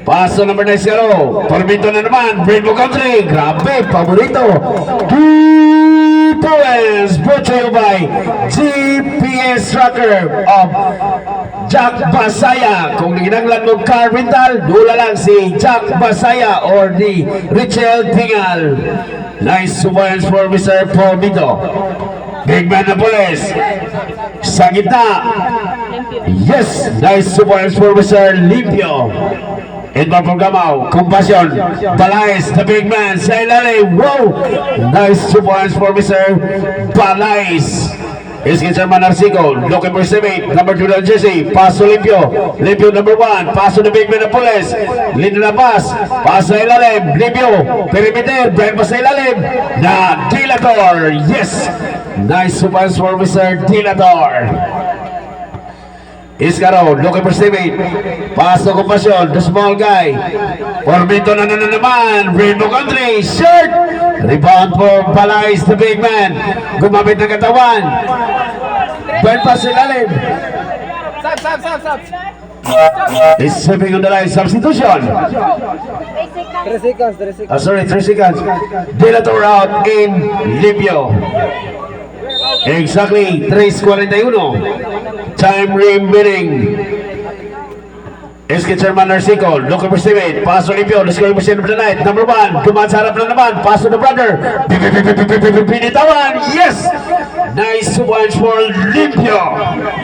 Paso number 9 Garo. Tormento na naman. Rainbow Country. Grabe. Paborito. 2 points. Brought to you by GPS Tracker of Jack Basaya. Kung ginanglan mo car rental, dula lang si Jack Basaya or ni Richel Tingal. Nice points for Mr. Paul Mito. Big man na Police. Sa gitna. Yes. Nice points for Mr. Limpio. Edmar Pogamaw, Compassion, Balais, the big man, sa ilalim, wow! Nice 2 points for Mr. Balais. Iski Chairman Arsico, looking for 7, number 2 na Jesse, paso Limpio, Limpio number 1, paso the big man na Pulis, Lino na pass, paso sa ilalim, Limpio, perimeter, break pa sa ilalim, na Dilator, yes! Nice 2 points for Mr. Dilator. Iscaro, looking for 7. Pass to Compassion, the small guy. Formito na naman. Rainbow Country, short. Rebound for Balais, the big man. Gumamit ng katawan. Ball pass ilalim. Stop. Is slipping on the line. Substitution. 3 seconds. Sorry, 3 seconds. Dilator out in Limpio. Exactly, 3:41. Time remaining. Iski Chairman Narcico, looking for 7. Paso Limpio, the scoring machine of the night. Number 1, dumaan sa harap na naman. Paso the brother. Pinitawan, yes! Nice 2 points for Limpio.